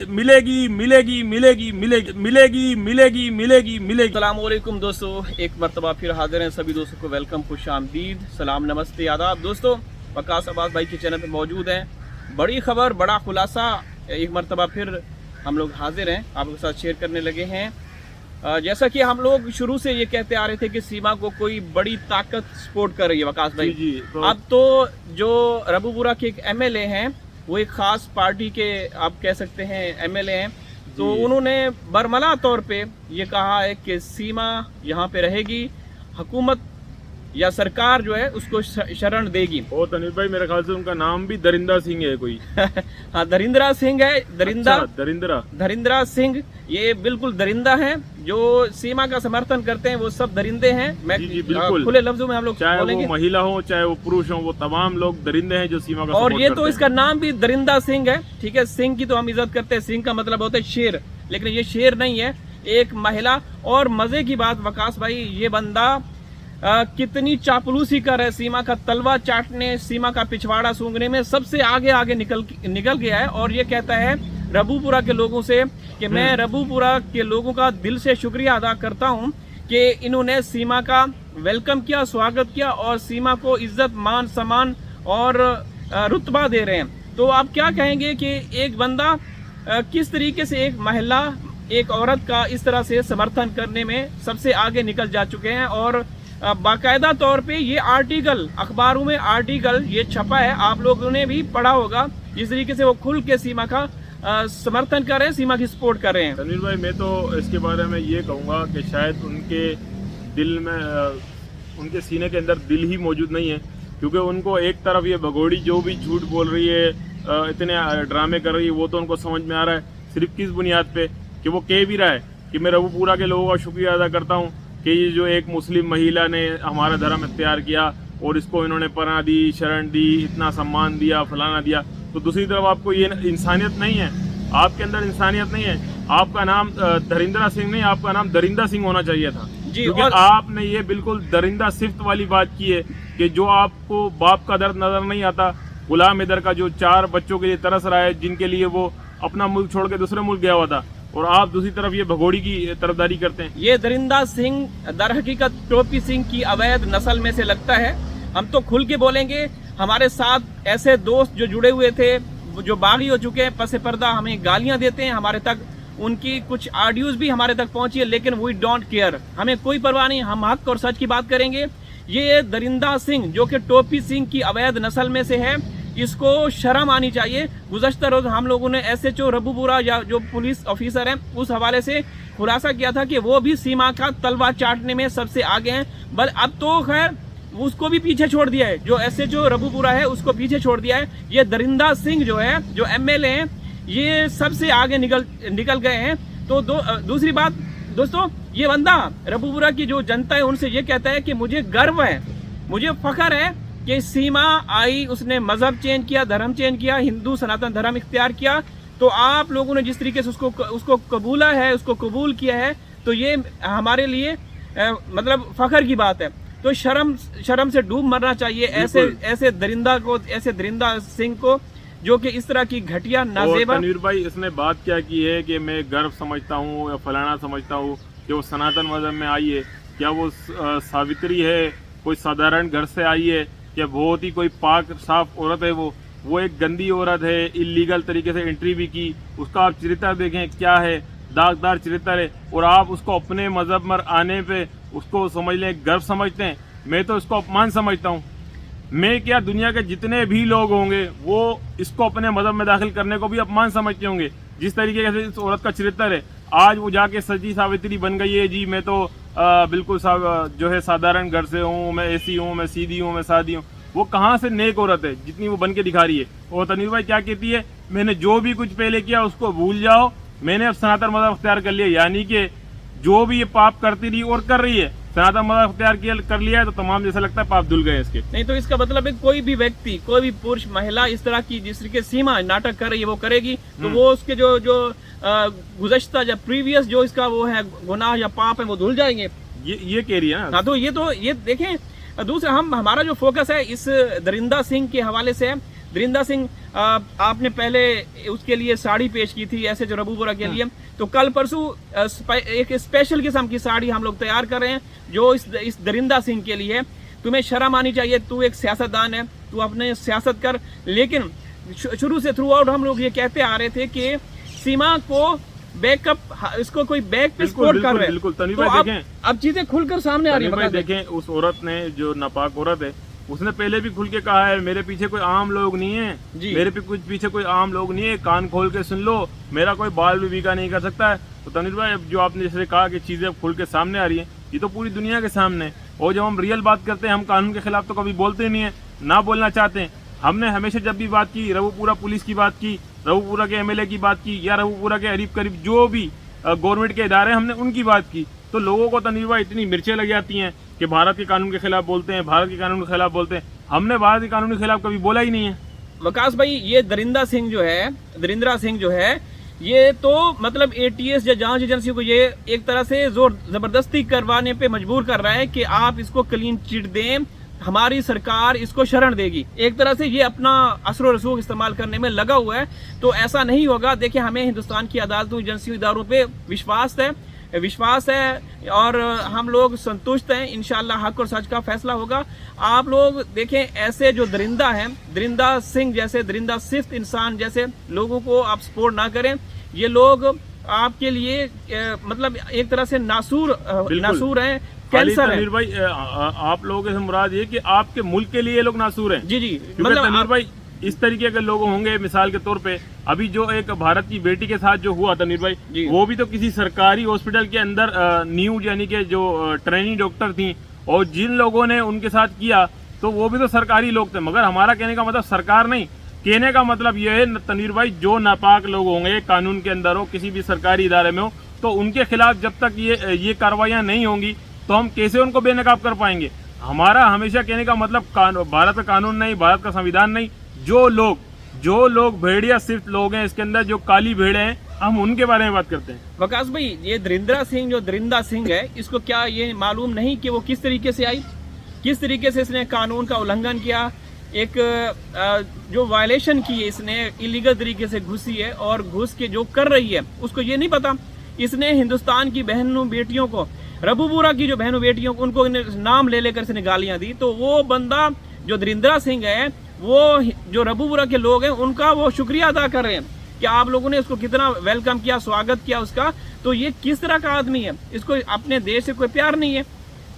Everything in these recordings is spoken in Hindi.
मिलेगी मिलेगी मिलेगी मिलेगी मिलेगी मिलेगी मिलेगी मिलेगी। अस्सलामुअलैकुम दोस्तों, एक मरतबा फिर हाजिर हैं। सभी दोस्तों को वेलकम, खुश आमदीद, सलाम, नमस्ते, आदाब। दोस्तों वकास अब्बास भाई के चैनल पे मौजूद हैं। बड़ी खबर, बड़ा खुलासा, एक मरतबा फिर हम लोग हाजिर हैं, आपके साथ शेयर करने लगे हैं। जैसा कि हम लोग शुरू से ये कहते आ रहे थे कि सीमा को कोई बड़ी ताकत सपोर्ट कर रही है वकास भाई। जी, तो अब तो जो रबूपुरा के एक एमएलए हैं, वो एक खास पार्टी के आप कह सकते हैं एमएलए हैं, तो उन्होंने बरमला तौर पे ये कहा है कि सीमा यहाँ पे रहेगी, हुकूमत या सरकार जो है उसको शरण देगी। ओ तनीर भाई, मेरे ख्याल से उनका नाम भी दरिंदा सिंह है कोई। हाँ, दरिंद्रा सिंह है। दरिंद्रा सिंह, ये बिल्कुल दरिंदा है। जो सीमा का समर्थन करते हैं वो सब दरिंदे हैं। मैं बिल्कुल खुले लफ्जों में हम लोग चाहे बोलेंगे, वो महिला हो चाहे वो पुरुष हो, वो तमाम लोग दरिंदे हैं जो सीमा का और सपोर्ट ये करते तो हैं। इसका नाम भी दरिंदा सिंह है। ठीक है, सिंह की तो हम इज्जत करते हैं, सिंह का मतलब होता है शेर, लेकिन ये शेर नहीं है, एक महिला। और मजे की बात वकास भाई, ये बंदा कितनी चापलूसी कर है, सीमा का तलवा चाटने, सीमा का पिछवाड़ा सूंघने में सबसे आगे आगे निकल गया है। और ये कहता है रबूपुरा के लोगों से कि मैं रबूपुरा के लोगों का दिल से शुक्रिया अदा करता हूं कि इन्होंने सीमा का वेलकम किया, स्वागत किया और सीमा को इज्जत, मान, सम्मान और रुतबा दे रहे हैं। तो आप क्या कहेंगे कि एक बंदा किस तरीके से, एक महिला, एक औरत का इस तरह से समर्थन करने में सबसे आगे निकल जा चुके हैं। और बाकायदा तौर पे ये आर्टिकल, अखबारों में आर्टिकल ये छपा है, आप लोगों ने भी पढ़ा होगा, जिस तरीके से वो खुल के सीमा का समर्थन कर रहे हैं, सीमा की सपोर्ट कर रहे हैं। तनीर भाई, मैं तो इसके बारे में ये कहूँगा कि शायद उनके दिल में, उनके सीने के अंदर दिल ही मौजूद नहीं है, क्योंकि उनको एक तरफ ये भगोड़ी जो भी झूठ बोल रही है, इतने ड्रामे कर रही है, वो तो उनको समझ में आ रहा है। सिर्फ किस बुनियाद पे कि वो कह भी रहा है कि मैं रबूपुरा के लोगों का शुक्रिया अदा करता हूँ कि ये जो एक मुस्लिम महिला ने हमारा धर्म इख्तियार किया और इसको इन्होंने पनाह दी, शरण दी, इतना सम्मान दिया, फलाना दिया। तो दूसरी तरफ आपको ये इंसानियत नहीं है, आपके अंदर इंसानियत नहीं है। आपका नाम दरिंद्रा सिंह नहीं, आपका नाम दरिंदा सिंह होना चाहिए था जी। क्योंकि आपने ये बिल्कुल दरिंदा सिफ्त वाली बात की है कि जो आपको बाप का दर्द नजर नहीं आता, गुलाम इधर का जो 4 बच्चों के लिए तरस रहा है, जिनके लिए वो अपना मुल्क छोड़ के दूसरे मुल्क गया हुआ था, और आप दूसरी तरफ ये भगोड़ी की तरफदारी करते हैं। ये दरिंदा सिंह दर हकीकत टोपी सिंह की अवैध नस्ल में से लगता है। हम तो खुल के बोलेंगे, हमारे साथ ऐसे दोस्त जो जुड़े हुए थे, जो बागी हो चुके हैं, पसे पर्दा हमें गालियां देते हैं, हमारे तक उनकी कुछ ऑडियोज भी हमारे तक पहुंची है, लेकिन वी डोंट केयर, हमें कोई परवाह नहीं, हम हक और सच की बात करेंगे। ये दरिंदा सिंह जो कि टोपी सिंह की अवैध नस्ल में से है, इसको शर्म आनी चाहिए। गुज़श्ता रोज हम लोगों ने SHO रबूपुरा या जो पुलिस ऑफिसर हैं उस हवाले से खुलासा किया था कि वो भी सीमा का तलवा चाटने में सबसे आगे हैं। बल अब तो खैर उसको भी पीछे छोड़ दिया है, जो SHO रबूपुरा है उसको पीछे छोड़ दिया है। ये दरिंदा सिंह जो है, जो MLA हैं, ये सबसे आगे निकल गए हैं। तो दूसरी बात दोस्तों, ये बंदा रबूपुरा की जो जनता है उनसे ये कहता है कि मुझे गर्व है, मुझे फख्र है कि सीमा आई, उसने मजहब चेंज किया, धर्म चेंज किया, हिंदू सनातन धर्म इख्तियार किया। तो आप लोगों ने जिस तरीके से उसको कबूला है, उसको कबूल किया है, तो ये हमारे लिए मतलब फख्र की बात है। तो शर्म से डूब मरना चाहिए ऐसे दरिंदा सिंह को, जो कि इस तरह की घटिया नाजेबा। तनवीर भाई, इसने बात क्या की है कि मैं गर्व समझता हूँ या फलाना समझता हूँ कि वो सनातन मजहब में आई है? क्या वो सावित्री है, कोई साधारण घर से आई है, या बहुत ही कोई पाक साफ औरत है? वो एक गंदी औरत है, इलीगल तरीके से एंट्री भी की। उसका आप चरित्र देखें, क्या है, दागदार चरित्र है, और आप उसको अपने मजहब में आने पे उसको समझ लें गर्व समझते हैं। मैं तो इसको अपमान समझता हूँ। मैं क्या, दुनिया के जितने भी लोग होंगे वो इसको अपने मजहब में दाखिल करने को भी अपमान समझते होंगे। जिस तरीके से इस औरत का चरित्र है, आज वो जाके सजी सावित्री बन गई है जी, मैं तो बिल्कुल जो है साधारण घर से हूँ, मैं ऐसी हूँ, मैं सीधी हूँ, मैं सादी हूँ। वो कहाँ से नेक औरत है जितनी वो बन के दिखा रही है। और तनवीर भाई क्या कहती है, मैंने जो भी कुछ पहले किया उसको भूल जाओ, मैंने अब सनातन मजहब अख्तियार कर लिया। यानी कि जो भी ये पाप करती रही और कर रही है, सनातन मजहब अख्तियार कर लिया है, तो तमाम जैसा लगता है पाप धुल गए इसके। नहीं तो इसका मतलब है कोई भी व्यक्ति, कोई भी पुरुष, महिला इस तरह की जिस तरीके सीमा नाटक कर रही है वो करेगी, तो वो उसके जो गुज़श्ता या प्रीवियस जो इसका वो है गुनाह या पाप है वो धुल जाएंगे। ये कह रही है ना। हाँ, तो ये देखें। दूसरा, हमारा जो फोकस है इस दरिंदा सिंह के हवाले से है। दरिंदा सिंह आपने पहले उसके लिए साड़ी पेश की थी ऐसे जो रबूबुरा के लिए, तो कल परसों एक स्पेशल किस्म की साड़ी हम लोग तैयार कर रहे हैं जो इस दरिंदा सिंह के लिए है। तुम्हें शर्म आनी चाहिए, तू एक सियासतदान है, तू अपने सियासत कर। लेकिन शुरू से थ्रू आउट हम लोग ये कहते आ रहे थे कि सीमा को बैकअप, इसको कोई बैक पे सपोर्ट कर रहे हैं। बिल्कुल तन्वीर तो भाई देखें, अब चीजें खुलकर सामने आ रही है। देखें उस औरत ने, जो नापाक औरत है, उसने पहले भी खुल के कहा है मेरे पीछे कोई आम लोग नहीं है, मेरे पीछे कोई आम लोग नहीं है, कान खोल के सुन लो, मेरा कोई बाल भी बीका नहीं कर सकता है। तो तन्वीर भाई अब जो आपने जैसे कहा कि चीजें अब खुल के सामने आ रही है, ये तो पूरी दुनिया के सामने है। और जब हम रियल बात करते हैं, हम कानून के खिलाफ तो कभी बोलते नहीं है, ना बोलना चाहते हैं। हमने हमेशा जब भी बात की, रबूपुरा पुलिस की बात की, रबूपुरा के एमएलए की बात की, या रबूपुरा के करीब करीब जो भी गवर्नमेंट के इदारे, हमने उनकी बात की, तो लोगों को तन्वीर भाई इतनी मिर्चें लग जाती हैं कि भारत के कानून के खिलाफ बोलते हैं, भारत के कानून के खिलाफ बोलते हैं। हमने भारत के कानून के खिलाफ कभी बोला ही नहीं है। वकास भाई, ये दरिंदा सिंह जो है ये तो मतलब ATS या जांच एजेंसी को ये एक तरह से जोर जबरदस्ती करवाने पे मजबूर कर रहा है कि आप इसको क्लीन चिट दें, हमारी सरकार इसको शरण देगी। एक तरह से ये अपना असर रसूख इस्तेमाल करने में लगा हुआ है। तो ऐसा नहीं होगा। देखिए, हमें हिंदुस्तान की अदालतों, एजेंसियों, इदारों पे विश्वास है और हम लोग संतुष्ट हैं। इंशाल्लाह हक और सच का फैसला होगा। आप लोग देखें, ऐसे जो दरिंदा हैं, दरिंदा सिंह जैसे, दरिंदा सिफ्त इंसान जैसे लोगों को आप सपोर्ट ना करें। ये लोग आपके लिए मतलब एक तरह से नासूर हैं, कैंसर है। भाई, आप लोगों से मुराद ये कि आपके मुल्क के लिए ये लोग नासूर हैं। जी, मतलब तन्वीर भाई, इस तरीके के लोग होंगे, मिसाल के तौर पे अभी जो एक भारत की बेटी के साथ जो हुआ तन्वीर भाई, वो भी तो किसी सरकारी हॉस्पिटल के अंदर न्यूज यानी कि जो ट्रेनिंग डॉक्टर थी, और जिन लोगों ने उनके साथ किया तो वो भी तो सरकारी लोग थे। मगर हमारा कहने का मतलब सरकार नहीं, कहने का मतलब ये है तन्वीर भाई, जो नापाक लोग होंगे कानून के अंदर हो, किसी भी सरकारी इदारे में हो, तो उनके खिलाफ जब तक ये कार्रवाइयां नहीं होंगी तो हम कैसे उनको बेनकाब कर पाएंगे। हमारा हमेशा कहने का मतलब भारत का कानून नहीं, भारत का संविधान नहीं, जो लोग भेड़िया सिर्फ लोग हैं इसके अंदर, जो काली भेड़े हैं, हम उनके बारे में बात करते हैं। वकास भाई, ये दरिंदा सिंह है, इसको क्या ये मालूम नहीं कि वो किस तरीके से आई, किस तरीके से इसने कानून का उल्लंघन किया, एक जो वायलेशन की है इसने, इलीगल तरीके से घुसी है और घुस के जो कर रही है उसको ये नहीं पता। इसने हिंदुस्तान की बहनों बेटियों को, रबूपुरा की जो बहनों बेटियों को, उनको नाम ले लेकर इसने गालियां दी। तो वो बंदा जो दरिंदा सिंह है, वो जो रबूपुरा के लोग हैं उनका वो शुक्रिया अदा कर रहे हैं कि आप लोगों ने उसको कितना वेलकम किया, स्वागत किया उसका। तो ये किस तरह का आदमी है, इसको अपने देश से कोई प्यार नहीं है।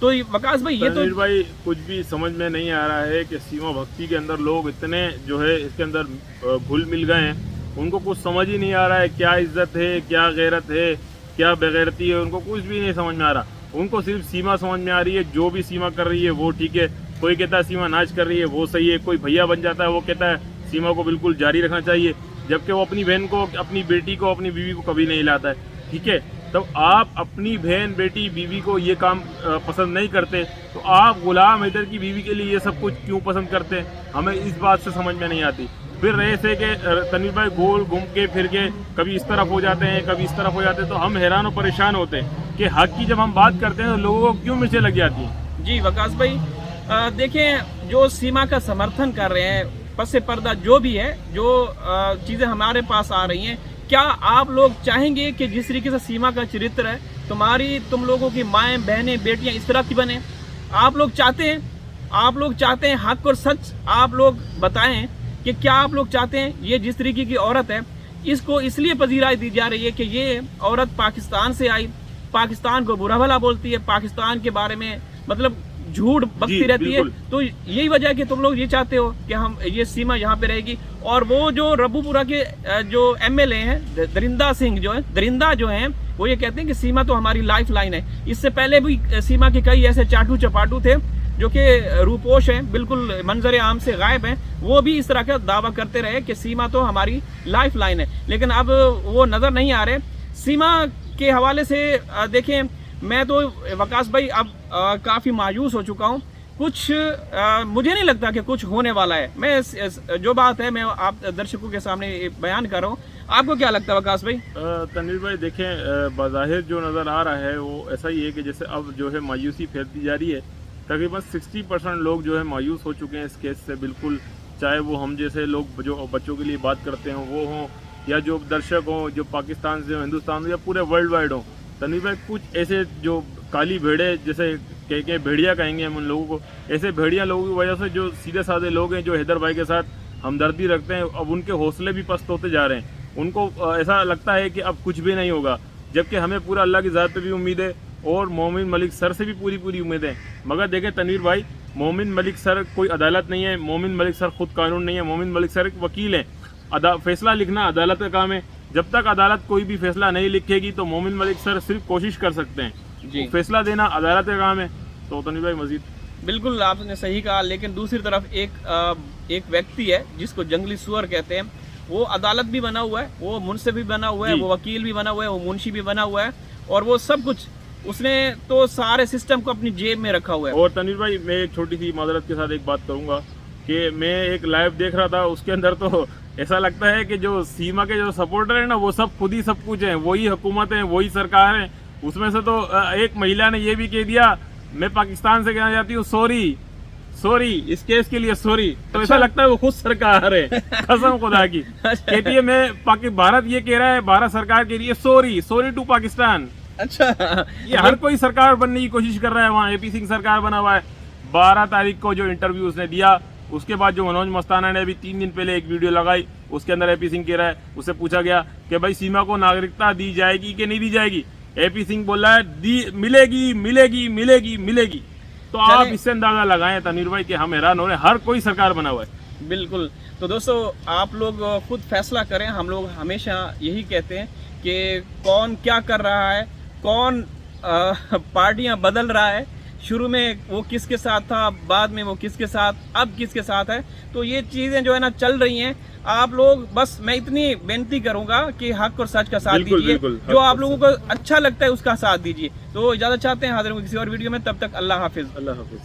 तो वकास भाई, ये तो भाई कुछ भी समझ में नहीं आ रहा है कि सीमा भक्ति के अंदर लोग इतने जो है इसके अंदर घुल मिल गए हैं, उनको कुछ समझ ही नहीं आ रहा है क्या इज्जत है, क्या गैरत है, क्या बेगैरती है, उनको कुछ भी नहीं समझ में आ रहा। उनको सिर्फ सीमा समझ में आ रही है, जो भी सीमा कर रही है वो ठीक है। कोई कहता है सीमा नाच कर रही है वो सही है, कोई भैया बन जाता है वो कहता है सीमा को बिल्कुल जारी रखना चाहिए, जबकि वो अपनी बहन को, अपनी बेटी को, अपनी बीवी को कभी नहीं लाता है। ठीक है, तब आप अपनी बहन, बेटी, बीवी को ये काम पसंद नहीं करते, तो आप गुलाम हैदर की बीवी के लिए ये सब कुछ क्यों पसंद करते हैं? हमें इस बात से समझ में नहीं आती। फिर रहे थे कि तन्वीर भाई गोल घूम के फिर के कभी इस तरफ हो जाते हैं, कभी इस तरफ हो जाते हैं, तो हम हैरान और परेशान होते हैं कि हक की जब हम बात करते हैं तो लोगों को क्यों मिर्चें लग जाती हैं। जी वकास भाई, देखें, जो सीमा का समर्थन कर रहे हैं, पसे पर्दा जो भी है, जो चीज़ें हमारे पास आ रही हैं, क्या आप लोग चाहेंगे कि जिस तरीके से सीमा का चरित्र है, तुम लोगों की माएँ, बहनें, बेटियां इस तरह की बने? आप लोग चाहते हैं हक और सच आप लोग बताएं कि क्या आप लोग चाहते हैं ये जिस तरीके की औरत है, इसको इसलिए पजीराई दी जा रही है कि ये औरत पाकिस्तान से आई, पाकिस्तान को बुरा भला बोलती है, पाकिस्तान के बारे में मतलब झूठ बकती रहती है। तो यही वजह है कि तुम लोग ये चाहते हो कि हम ये सीमा यहाँ पे रहेगी। और वो जो रबूपुरा के जो MLA हैं, दरिंदा सिंह जो हैं, वो ये कहते हैं कि सीमा तो हमारी लाइफ लाइन है। इससे पहले भी सीमा के कई ऐसे चाटू चपाटू थे जो कि रूपोश हैं, बिल्कुल मंजर आम से गायब हैं, वो भी इस तरह का दावा करते रहे कि सीमा तो हमारी लाइफ लाइन है, लेकिन अब वो नज़र नहीं आ रहे। सीमा के हवाले से देखें, मैं तो वकास भाई अब काफ़ी मायूस हो चुका हूँ। कुछ मुझे नहीं लगता कि कुछ होने वाला है। मैं जो बात है मैं आप दर्शकों के सामने बयान कर रहा हूँ। आपको क्या लगता है वकास भाई? तन्वीर भाई, देखें, बाज़ाहिर जो नज़र आ रहा है वो ऐसा ही है कि जैसे अब जो है मायूसी फैलती जा रही है। तकरीबन 60% लोग जो है मायूस हो चुके हैं इस केस से, बिल्कुल चाहे वो हम जैसे लोग जो बच्चों के लिए बात करते हैं वो हों, या जो दर्शक हों जो पाकिस्तान से हो, हिंदुस्तान से, या पूरे वर्ल्ड वाइड हों। तनवीर भाई, कुछ ऐसे जो काली भेड़े जैसे के भेड़िया कहेंगे हम उन लोगों को, ऐसे भेड़िया लोगों की वजह से जो सीधे साधे लोग हैं जो हैदर भाई के साथ हमदर्दी रखते हैं, अब उनके हौसले भी पस्त होते जा रहे हैं। उनको ऐसा लगता है कि अब कुछ भी नहीं होगा, जबकि हमें पूरा अल्लाह की ज़ात पे भी उम्मीद है और मोमिन मलिक सर से भी पूरी उम्मीद है। मगर देखें तनवीर भाई, मोमिन मलिक सर कोई अदालत नहीं है, मोमिन मलिक सर खुद कानून नहीं है, मोमिन मलिक सर एक वकील हैं। फैसला लिखना अदालत का काम है। जब तक अदालत कोई भी फैसला नहीं लिखेगी तो मोमिन मलिक सर सिर्फ कोशिश कर सकते हैं जी। तो फैसला देना अदालत का काम है। तो तनवीर भाई मजीद बिल्कुल आपने सही कहा, लेकिन दूसरी तरफ एक व्यक्ति है जिसको जंगली सुअर कहते हैं, वो अदालत भी बना हुआ है, वो मुंसिफ भी बना हुआ है, वो वकील भी बना हुआ है, वो मुंशी भी बना हुआ है, और वो सब कुछ उसने तो सारे सिस्टम को अपनी जेब में रखा हुआ है। और तनवीर भाई, मैं एक छोटी सी माजरत के साथ एक बात करूंगा कि मैं एक लाइव देख रहा था, उसके अंदर तो ऐसा लगता है कि जो सीमा के जो सपोर्टर है ना, वो सब खुद ही सब कुछ है, वही हुकूमत है, वही सरकार है। उसमें से तो एक महिला ने ये भी कह दिया, मैं पाकिस्तान से कहना चाहती हूँ सॉरी इस केस के लिए सॉरी। तो ऐसा लगता है वो खुद सरकार है, कसम खुदा की। कहती है मैं भारत ये कह रहा है, भारत सरकार कह रही है सॉरी टू पाकिस्तान। अच्छा, ये हर कोई सरकार बनने की कोशिश कर रहा है। वहाँ AP सिंह सरकार बना हुआ है। 12 तारीख को जो इंटरव्यू उसने दिया, उसके बाद जो मनोज मस्ताना ने अभी 3 दिन पहले एक वीडियो लगाई, उसके अंदर AP सिंह कह रहा है, उससे पूछा गया कि भाई सीमा को नागरिकता दी जाएगी कि नहीं दी जाएगी। AP सिंह बोल रहा है मिलेगी। तो आप इससे अंदाजा लगाएं तनवीर भाई कि हम हैरान हो रहे हैं, हर कोई सरकार बना हुआ है। बिल्कुल। तो दोस्तों, आप लोग खुद फैसला करें। हम लोग हमेशा यही कहते हैं कि कौन क्या कर रहा है, कौन पार्टियां बदल रहा है, शुरू में वो किसके साथ था, बाद में वो किसके साथ, अब किसके साथ है। तो ये चीज़ें जो है ना चल रही हैं। आप लोग बस, मैं इतनी बेनती करूंगा कि हक और सच का साथ दीजिए, जो आप लोगों को अच्छा लगता है उसका साथ दीजिए। तो इजाज़त चाहते हैं, हाजिर होंगे किसी और वीडियो में, तब तक अल्लाह हाफिज़। अल्लाह हाफिज़।